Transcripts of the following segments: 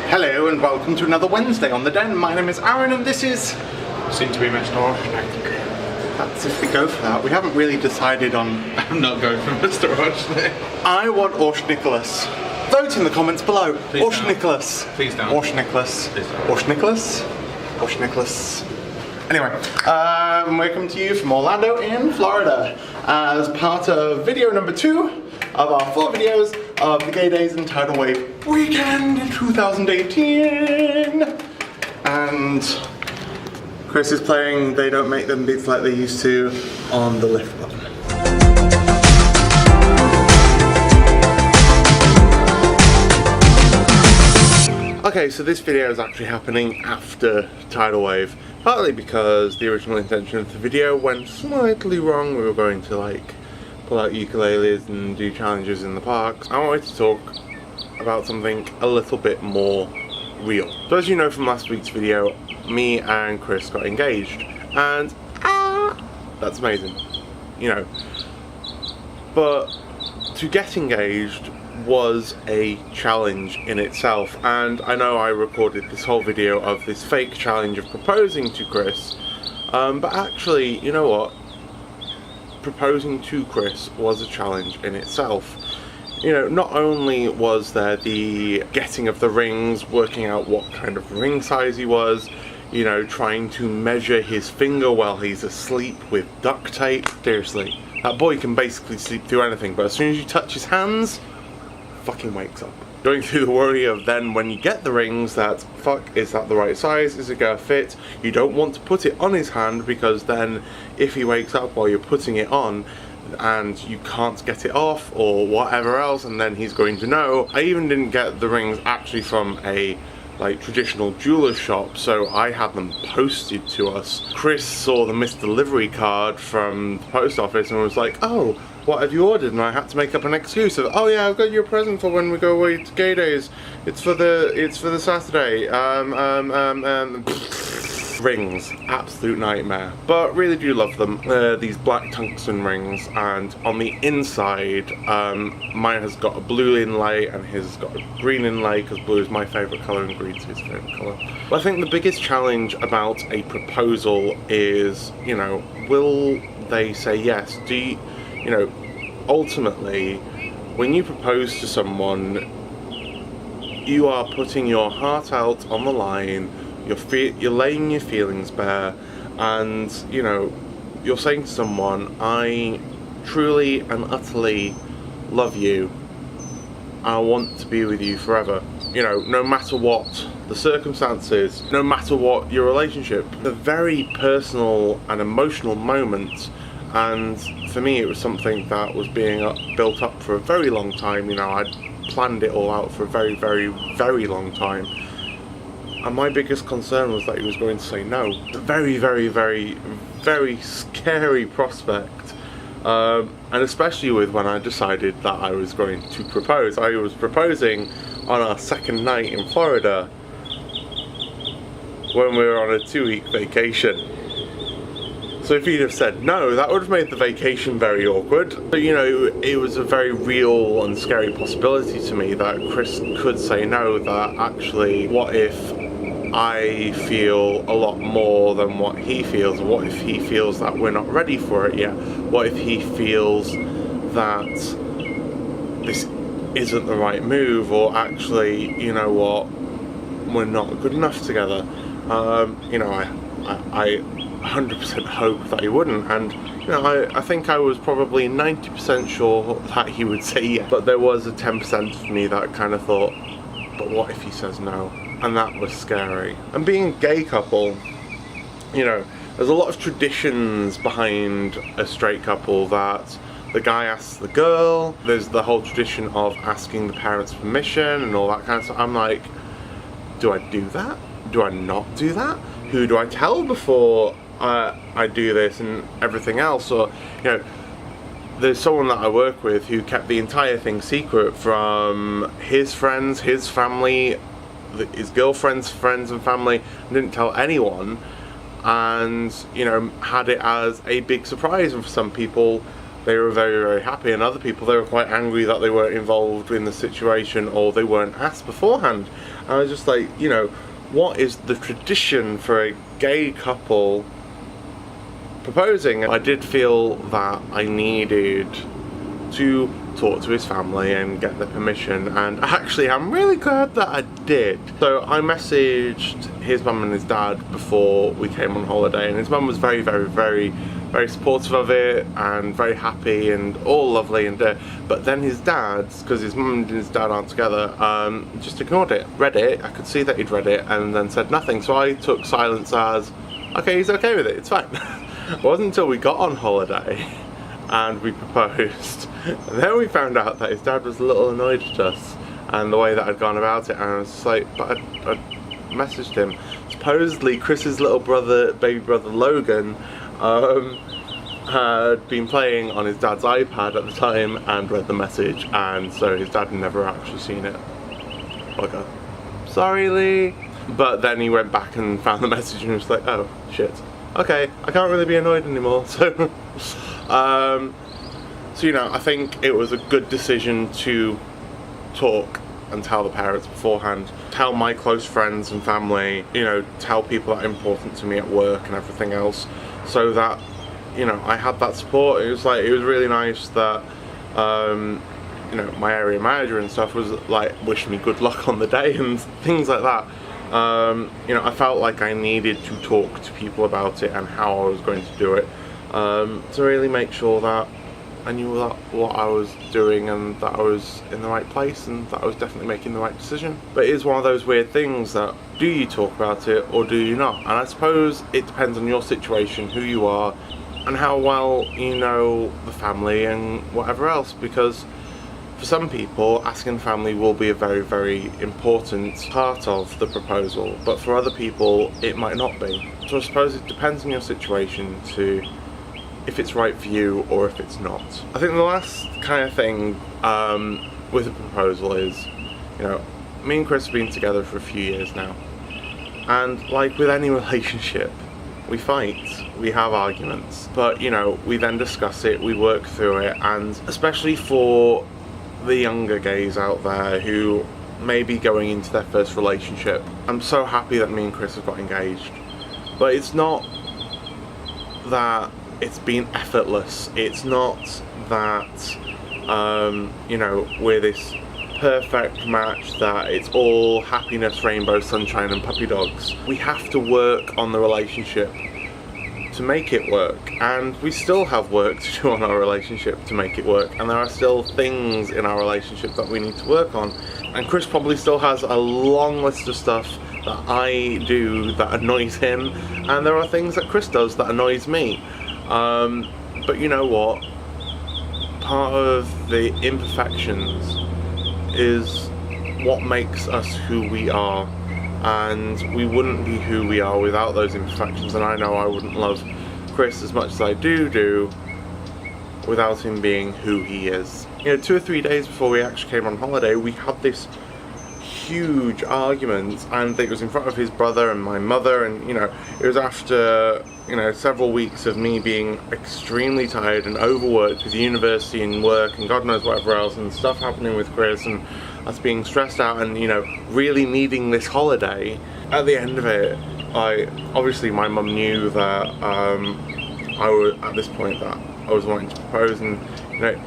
Hello and welcome to another Wednesday on the Den. My name is Aaron and this is soon to be Mr. Oshnik. That's if we go for that. We haven't really decided on... I'm not going for Mr. Oshnik. I want Oshnicholas. Vote in the comments below. Oshnicholas. Please don't. Oshnicholas. Oshnicholas. Oshnicholas. Anyway, we're coming to you from Orlando in Florida as part of video number 2 of our 4 videos of the Gay Days and Tidal Wave weekend in 2018. And Chris is playing They Don't Make Them Beats Like They Used To on the lift button. Okay, so this video is actually happening after Tidal Wave, partly because the original intention of the video went slightly wrong. We were going to like pull out ukuleles and do challenges in the parks. I wanted to talk about something a little bit more real. So as you know from last week's video, me and Chris got engaged, and that's amazing, you know. But to get engaged was a challenge in itself, and I know I recorded this whole video of this fake challenge of proposing to Chris, but actually, you know what? Proposing to Chris was a challenge in itself. You know, not only was there the getting of the rings, working out what kind of ring size he was, you know, trying to measure his finger while he's asleep with duct tape. Seriously, that boy can basically sleep through anything, but as soon as you touch his hands, fucking wakes up. Going through the worry of then when you get the rings that, fuck, is that the right size? Is it gonna fit? You don't want to put it on his hand because then if he wakes up while you're putting it on and you can't get it off or whatever else, and then he's going to know. I even didn't get the rings actually from a like traditional jeweler's shop, so I had them posted to us. Chris saw the missed delivery card from the post office and was like, oh, what have you ordered? And I had to make up an excuse of, oh yeah, I've got you a present for when we go away to Gay Days. It's for the Saturday. Rings, absolute nightmare. But really do love them. These black tungsten rings, and on the inside, mine has got a blue inlay and his has got a green inlay because blue is my favourite colour and green is his favourite colour. But I think the biggest challenge about a proposal is, you know, will they say yes? Do you, you know, ultimately, when you propose to someone, you are putting your heart out on the line, you're laying your feelings bare, and, you know, you're saying to someone, I truly and utterly love you, I want to be with you forever. You know, no matter what the circumstances, no matter what your relationship. A very personal and emotional moment. And for me, it was something that was being built up for a very long time. You know, I'd planned it all out for a very, very, very long time. And my biggest concern was that he was going to say no. A very, very, very, very scary prospect. And especially with when I decided that I was going to propose. I was proposing on our second night in Florida when we were on a 2-week vacation. So if he'd have said no, that would have made the vacation very awkward. But you know, it was a very real and scary possibility to me that Chris could say no, that actually, what if I feel a lot more than what he feels? What if he feels that we're not ready for it yet? What if he feels that this isn't the right move, or actually, you know what, we're not good enough together? You know, I 100% hope that he wouldn't, and you know, I think I was probably 90% sure that he would say yes, but there was a 10% of me that kind of thought, but what if he says no? And that was scary. And being a gay couple, you know, there's a lot of traditions behind a straight couple, that the guy asks the girl, there's the whole tradition of asking the parents' permission and all that kind of stuff. I'm like, do I do that? Do I not do that? Who do I tell before I do this and everything else? Or, you know, there's someone that I work with who kept the entire thing secret from his friends, his family, his girlfriend's friends and family, and didn't tell anyone, and, you know, had it as a big surprise. And for some people, they were very, very happy, and other people, they were quite angry that they weren't involved in the situation or they weren't asked beforehand. And I was just like, you know, what is the tradition for a gay couple proposing? I did feel that I needed to talk to his family and get their permission, and actually I'm really glad that I did. So I messaged his mum and his dad before we came on holiday, and his mum was very, very, very, very supportive of it and very happy and all lovely, and but then his dad's, because his mum and his dad aren't together, just ignored it, read it. I could see that he'd read it and then said nothing, so I took silence as okay, he's okay with it, it's fine. It wasn't until we got on holiday and we proposed, and then we found out that his dad was a little annoyed at us and the way that I'd gone about it, and I was just like, but I messaged him. Supposedly Chris's little brother, baby brother Logan, had been playing on his dad's iPad at the time and read the message, and so his dad had never actually seen it. Okay, sorry Lee. But then he went back and found the message and was like, oh shit, okay, I can't really be annoyed anymore. So so you know, I think it was a good decision to talk and tell the parents beforehand, tell my close friends and family, you know, tell people that are important to me at work and everything else, so that, you know, I had that support. It was like, it was really nice that you know, my area manager and stuff was like wishing me good luck on the day and things like that. You know, I felt like I needed to talk to people about it and how I was going to do it, to really make sure that I knew what I was doing and that I was in the right place and that I was definitely making the right decision. But it is one of those weird things that, do you talk about it or do you not? And I suppose it depends on your situation, who you are, and how well you know the family and whatever else, because for some people, asking family will be a very, very important part of the proposal, but for other people, it might not be. So I suppose it depends on your situation to if it's right for you or if it's not. I think the last kind of thing with a proposal is, you know, me and Chris have been together for a few years now, and like with any relationship, we fight, we have arguments, but you know, we then discuss it, we work through it, and especially for the younger gays out there who may be going into their first relationship, I'm so happy that me and Chris have got engaged. But it's not that it's been effortless, it's not that you know, we're this perfect match, that it's all happiness, rainbow, sunshine and puppy dogs. We have to work on the relationship to make it work, and we still have work to do on our relationship to make it work, and there are still things in our relationship that we need to work on, and Chris probably still has a long list of stuff that I do that annoys him, and there are things that Chris does that annoys me, but you know what, part of the imperfections is what makes us who we are, and we wouldn't be who we are without those imperfections, and I know I wouldn't love Chris as much as I do without him being who he is. You know, 2 or 3 days before we actually came on holiday, we had this huge argument, and it was in front of his brother and my mother, and you know, it was after, you know, several weeks of me being extremely tired and overworked with university and work and God knows whatever else, and stuff happening with Chris and us being stressed out, and you know, really needing this holiday. At the end of it, obviously my mum knew that I was at this point that I was wanting to propose, and you know,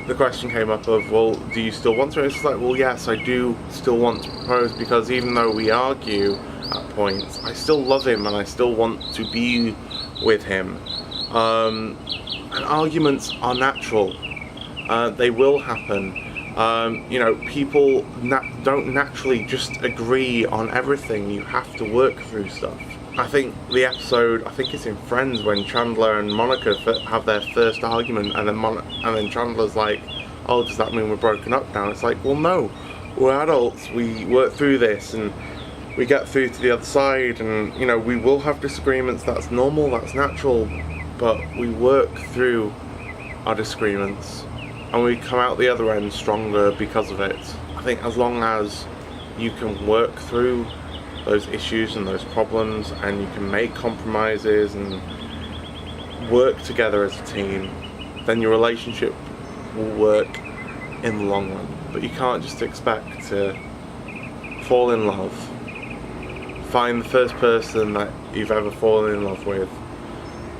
the question came up of, well, do you still want to? And it's like, well, yes, I do still want to propose, because even though we argue at points, I still love him and I still want to be with him. And arguments are natural. They will happen. You know, people don't naturally just agree on everything. You have to work through stuff. I think the episode, I think it's in Friends, when Chandler and Monica have their first argument, and then Chandler's like, oh, does that mean we're broken up now? It's like, well, no, we're adults, we work through this and we get through to the other side, and you know, we will have disagreements, that's normal, that's natural, but we work through our disagreements and we come out the other end stronger because of it. I think as long as you can work through those issues and those problems, and you can make compromises and work together as a team, then your relationship will work in the long run. But you can't just expect to fall in love, find the first person that you've ever fallen in love with,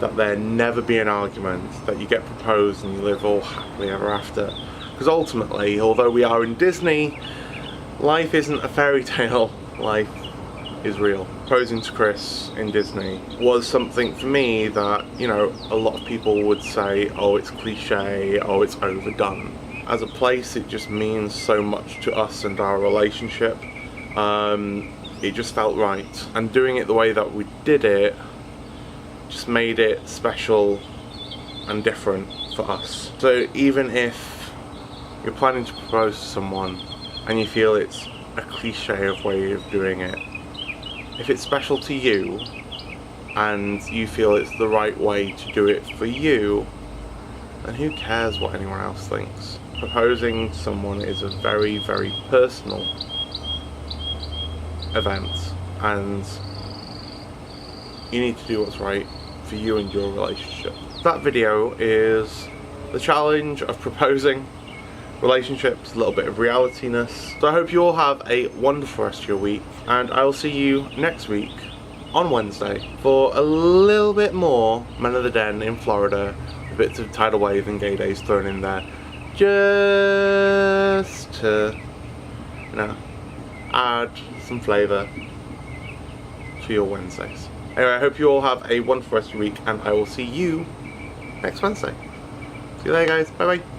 that there never be an argument, that you get proposed and you live all happily ever after. Because ultimately, although we are in Disney, life isn't a fairy tale, life is real. Proposing to Chris in Disney was something for me that, you know, a lot of people would say, oh, it's cliche, oh, it's overdone. As a place, it just means so much to us and our relationship. It just felt right. And doing it the way that we did it just made it special and different for us. So even if you're planning to propose to someone and you feel it's a cliche of way of doing it, if it's special to you and you feel it's the right way to do it for you, then who cares what anyone else thinks? Proposing to someone is a very, very personal event, and you need to do what's right for you and your relationship. That video is the challenge of proposing, relationships, a little bit of reality-ness. So I hope you all have a wonderful rest of your week, and I will see you next week on Wednesday for a little bit more Men of the Den in Florida, with bits of Tidal Wave and Gay Days thrown in there, just to, you know, add some flavour to your Wednesdays. Anyway, I hope you all have a wonderful rest of your week, and I will see you next Wednesday. See you later, guys. Bye bye.